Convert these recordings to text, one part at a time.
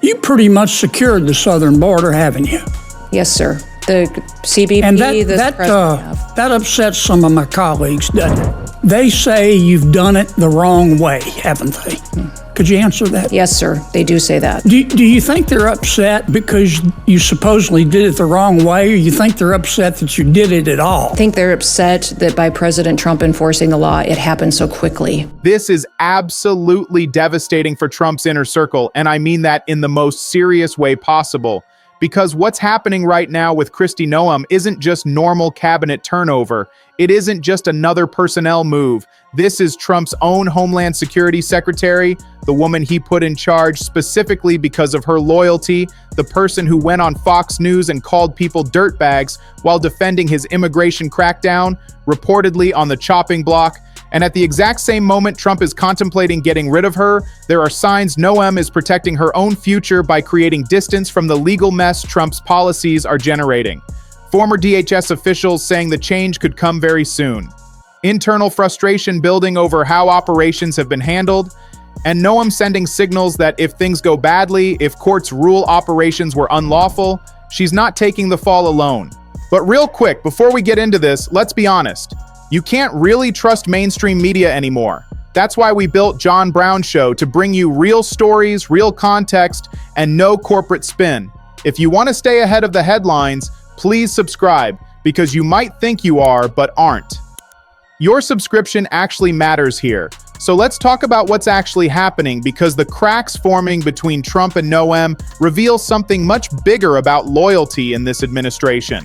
You pretty much secured the southern border, haven't you? Yes, sir. The CBP, and that upsets some of my colleagues. They say you've done it the wrong way, haven't they? Could you answer that? Yes, sir. They do say that. Do you think they're upset because you supposedly did it the wrong way, or you think they're upset that you did it at all? I think they're upset that by President Trump enforcing the law, it happened so quickly. This is absolutely devastating for Trump's inner circle, and I mean that in the most serious way possible. Because what's happening right now with Kristi Noem isn't just normal cabinet turnover. It isn't just another personnel move. This is Trump's own Homeland Security Secretary, the woman he put in charge specifically because of her loyalty, the person who went on Fox News and called people dirtbags while defending his immigration crackdown, reportedly on the chopping block. And at the exact same moment Trump is contemplating getting rid of her, there are signs Noem is protecting her own future by creating distance from the legal mess Trump's policies are generating. Former DHS officials saying the change could come very soon. Internal frustration building over how operations have been handled, and Noem sending signals that if things go badly, if courts rule operations were unlawful, she's not taking the fall alone. But real quick, before we get into this, let's be honest. You can't really trust mainstream media anymore. That's why we built John Brown Show, to bring you real stories, real context, and no corporate spin. If you want to stay ahead of the headlines, please subscribe, because you might think you are, but aren't. Your subscription actually matters here. So let's talk about what's actually happening, because the cracks forming between Trump and Noem reveal something much bigger about loyalty in this administration.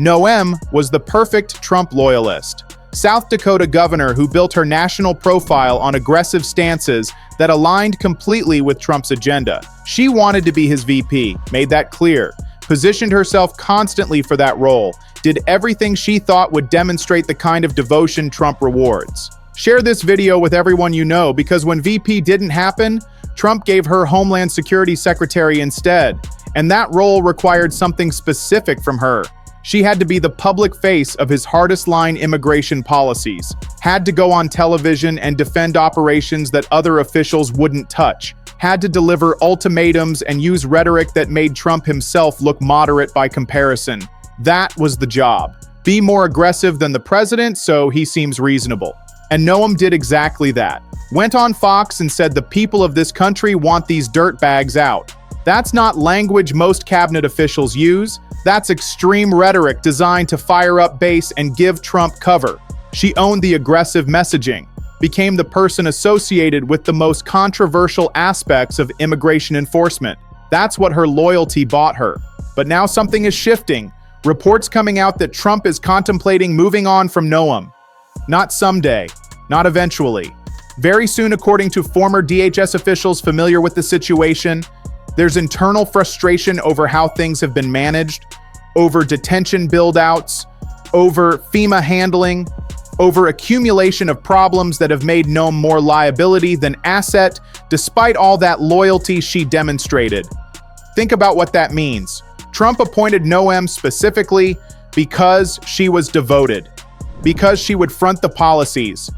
Noem was the perfect Trump loyalist. South Dakota governor who built her national profile on aggressive stances that aligned completely with Trump's agenda. She wanted to be his VP, made that clear, positioned herself constantly for that role, did everything she thought would demonstrate the kind of devotion Trump rewards. Share this video with everyone you know, because when VP didn't happen, Trump gave her Homeland Security Secretary instead, and that role required something specific from her. She had to be the public face of his hardest-line immigration policies, had to go on television and defend operations that other officials wouldn't touch, had to deliver ultimatums and use rhetoric that made Trump himself look moderate by comparison. That was the job. Be more aggressive than the president, so he seems reasonable. And Noem did exactly that. Went on Fox and said the people of this country want these dirtbags out. That's not language most cabinet officials use. That's extreme rhetoric designed to fire up base and give Trump cover. She owned the aggressive messaging, became the person associated with the most controversial aspects of immigration enforcement. That's what her loyalty bought her. But now something is shifting. Reports coming out that Trump is contemplating moving on from Noem. Not someday, not eventually. Very soon, according to former DHS officials familiar with the situation, there's internal frustration over how things have been managed, over detention build-outs, over FEMA handling, over accumulation of problems that have made Noem more liability than asset, despite all that loyalty she demonstrated. Think about what that means. Trump appointed Noem specifically because she was devoted, because she would front the policies,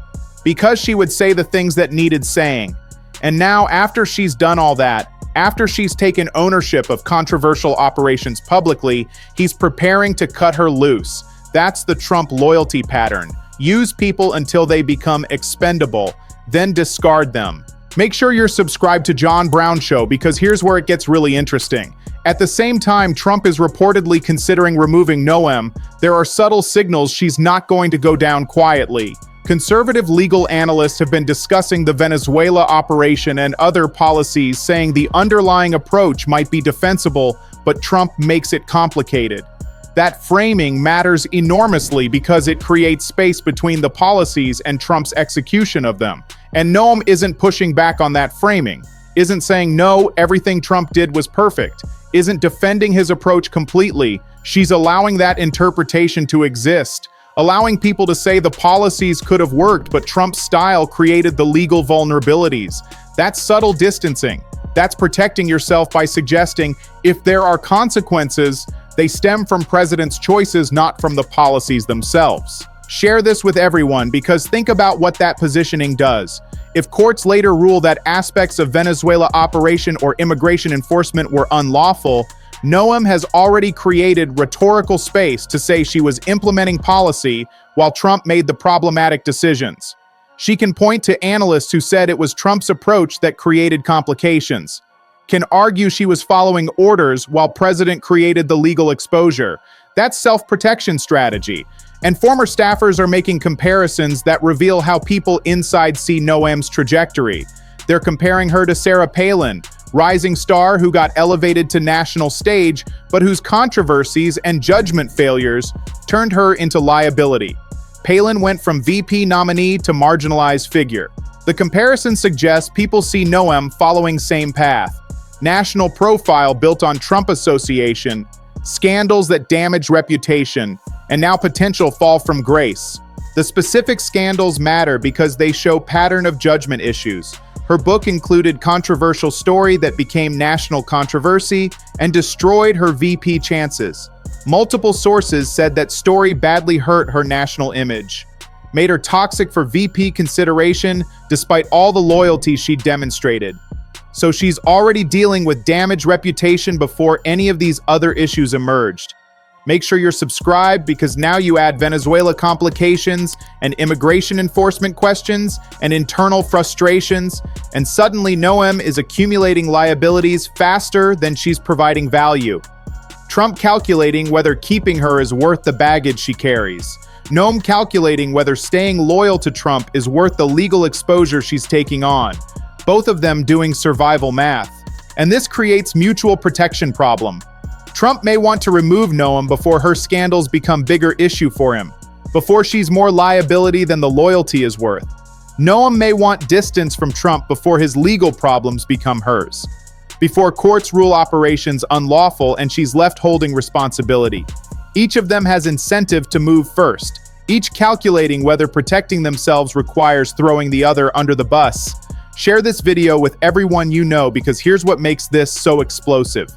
because she would say the things that needed saying. And now, after she's done all that, after she's taken ownership of controversial operations publicly, he's preparing to cut her loose. That's the Trump loyalty pattern. Use people until they become expendable, then discard them. Make sure you're subscribed to John Brown Show, because here's where it gets really interesting. At the same time Trump is reportedly considering removing Noem, there are subtle signals she's not going to go down quietly. Conservative legal analysts have been discussing the Venezuela operation and other policies, saying the underlying approach might be defensible, but Trump makes it complicated. That framing matters enormously because it creates space between the policies and Trump's execution of them. And Noem isn't pushing back on that framing, isn't saying no, everything Trump did was perfect, isn't defending his approach completely. She's allowing that interpretation to exist, allowing people to say the policies could have worked, but Trump's style created the legal vulnerabilities. That's subtle distancing. That's protecting yourself by suggesting if there are consequences, they stem from president's choices, not from the policies themselves. Share this with everyone because think about what that positioning does. If courts later rule that aspects of Venezuela operation or immigration enforcement were unlawful, Noem has already created rhetorical space to say she was implementing policy while Trump made the problematic decisions. She can point to analysts who said it was Trump's approach that created complications, can argue she was following orders while President created the legal exposure. That's self-protection strategy. And former staffers are making comparisons that reveal how people inside see Noem's trajectory. They're comparing her to Sarah Palin, rising star who got elevated to national stage, but whose controversies and judgment failures turned her into liability. Palin went from VP nominee to marginalized figure. The comparison suggests people see Noem following same path. National profile built on Trump association, scandals that damage reputation, and now potential fall from grace. The specific scandals matter because they show pattern of judgment issues. Her book included controversial story that became national controversy and destroyed her VP chances. Multiple sources said that story badly hurt her national image, made her toxic for VP consideration despite all the loyalty she demonstrated. So she's already dealing with damaged reputation before any of these other issues emerged. Make sure you're subscribed because now you add Venezuela complications and immigration enforcement questions and internal frustrations, and suddenly Noem is accumulating liabilities faster than she's providing value. Trump calculating whether keeping her is worth the baggage she carries. Noem calculating whether staying loyal to Trump is worth the legal exposure she's taking on. Both of them doing survival math. And this creates mutual protection problem. Trump may want to remove Noem before her scandals become bigger issue for him, before she's more liability than the loyalty is worth. Noem may want distance from Trump before his legal problems become hers, before courts rule operations unlawful and she's left holding responsibility. Each of them has incentive to move first, each calculating whether protecting themselves requires throwing the other under the bus. Share this video with everyone you know because here's what makes this so explosive.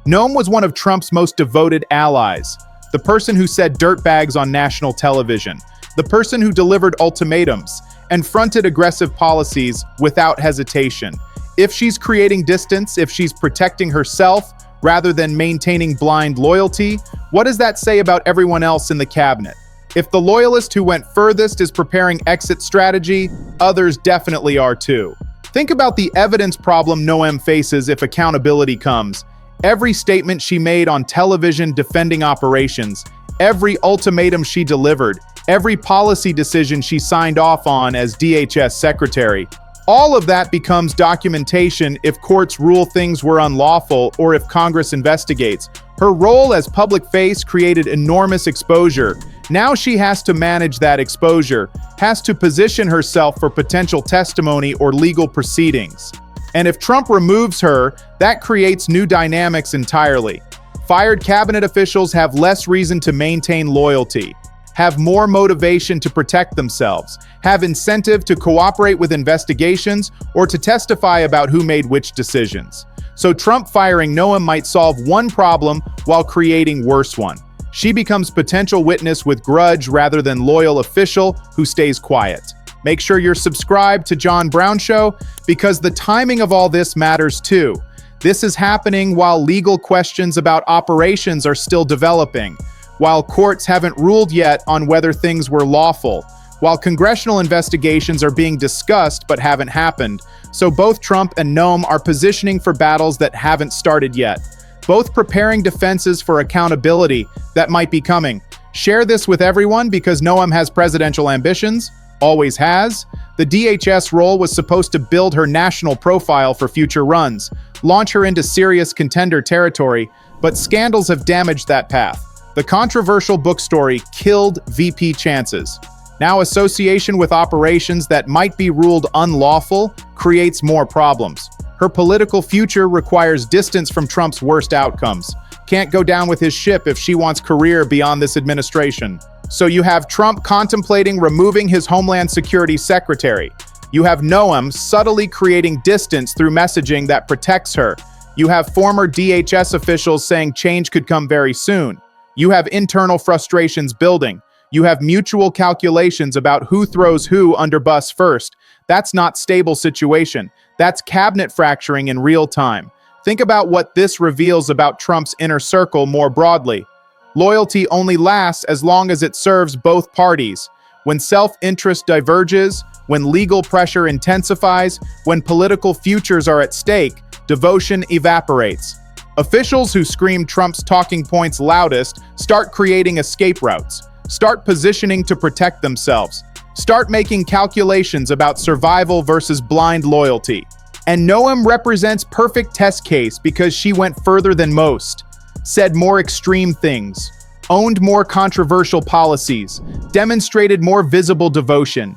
Noem was one of Trump's most devoted allies, the person who said dirtbags on national television, the person who delivered ultimatums and fronted aggressive policies without hesitation. If she's creating distance, if she's protecting herself rather than maintaining blind loyalty, what does that say about everyone else in the cabinet? If the loyalist who went furthest is preparing exit strategy, others definitely are too. Think about the evidence problem Noem faces if accountability comes. Every statement she made on television defending operations, every ultimatum she delivered, every policy decision she signed off on as DHS secretary, all of that becomes documentation if courts rule things were unlawful or if Congress investigates. Her role as public face created enormous exposure. Now she has to manage that exposure, has to position herself for potential testimony or legal proceedings. And if Trump removes her, that creates new dynamics entirely. Fired cabinet officials have less reason to maintain loyalty, have more motivation to protect themselves, have incentive to cooperate with investigations or to testify about who made which decisions. So Trump firing Noem might solve one problem while creating worse one. She becomes potential witness with grudge rather than loyal official who stays quiet. Make sure you're subscribed to John Brown Show because the timing of all this matters too. This is happening while legal questions about operations are still developing, while courts haven't ruled yet on whether things were lawful, while congressional investigations are being discussed but haven't happened. So both Trump and Noem are positioning for battles that haven't started yet, both preparing defenses for accountability that might be coming. Share this with everyone because Noem has presidential ambitions, always has. The DHS role was supposed to build her national profile for future runs, launch her into serious contender territory, but scandals have damaged that path. The controversial book story killed VP chances. Now association with operations that might be ruled unlawful creates more problems. Her political future requires distance from Trump's worst outcomes. Can't go down with his ship if she wants career beyond this administration. So you have Trump contemplating removing his Homeland Security secretary. You have Noem subtly creating distance through messaging that protects her. You have former DHS officials saying change could come very soon. You have internal frustrations building. You have mutual calculations about who throws who under bus first. That's not stable situation. That's cabinet fracturing in real time. Think about what this reveals about Trump's inner circle more broadly. Loyalty only lasts as long as it serves both parties. When self-interest diverges, when legal pressure intensifies, when political futures are at stake, devotion evaporates. Officials who scream Trump's talking points loudest start creating escape routes, start positioning to protect themselves, start making calculations about survival versus blind loyalty. And Noem represents perfect test case because she went further than most, said more extreme things, owned more controversial policies, demonstrated more visible devotion.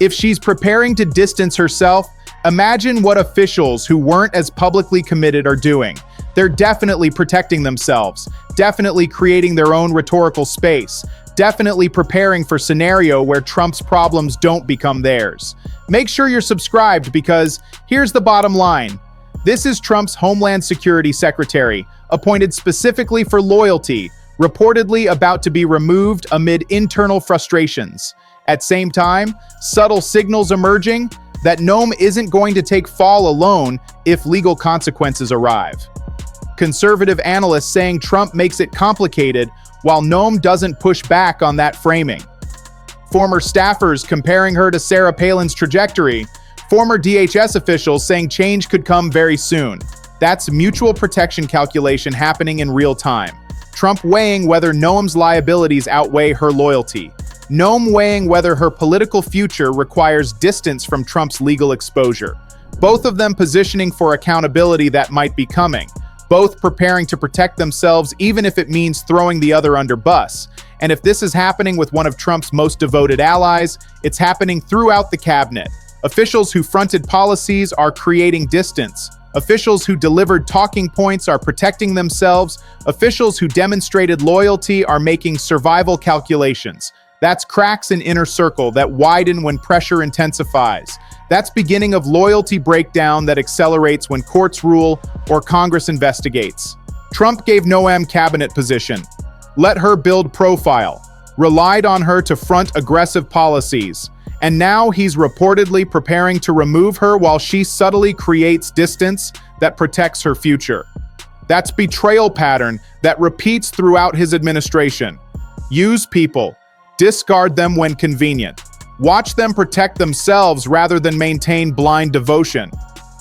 If she's preparing to distance herself, imagine what officials who weren't as publicly committed are doing. They're definitely protecting themselves, definitely creating their own rhetorical space, definitely preparing for scenario where Trump's problems don't become theirs. Make sure you're subscribed because here's the bottom line. This is Trump's Homeland Security Secretary, appointed specifically for loyalty, reportedly about to be removed amid internal frustrations. At same time, subtle signals emerging that Noem isn't going to take fall alone if legal consequences arrive. Conservative analysts saying Trump makes it complicated while Noem doesn't push back on that framing. Former staffers comparing her to Sarah Palin's trajectory, former DHS officials saying change could come very soon. That's mutual protection calculation happening in real time. Trump weighing whether Noem's liabilities outweigh her loyalty. Noem weighing whether her political future requires distance from Trump's legal exposure. Both of them positioning for accountability that might be coming. Both preparing to protect themselves even if it means throwing the other under bus. And if this is happening with one of Trump's most devoted allies, it's happening throughout the cabinet. Officials who fronted policies are creating distance. Officials who delivered talking points are protecting themselves. Officials who demonstrated loyalty are making survival calculations. That's cracks in inner circle that widen when pressure intensifies. That's beginning of loyalty breakdown that accelerates when courts rule or Congress investigates. Trump gave Noem cabinet position, let her build profile, relied on her to front aggressive policies, and now he's reportedly preparing to remove her while she subtly creates distance that protects her future. That's betrayal pattern that repeats throughout his administration. Use people, discard them when convenient. Watch them protect themselves rather than maintain blind devotion.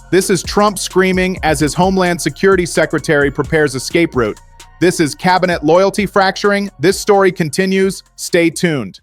This is Trump screaming as his Homeland Security Secretary prepares escape route. This is cabinet loyalty fracturing. This story continues. Stay tuned.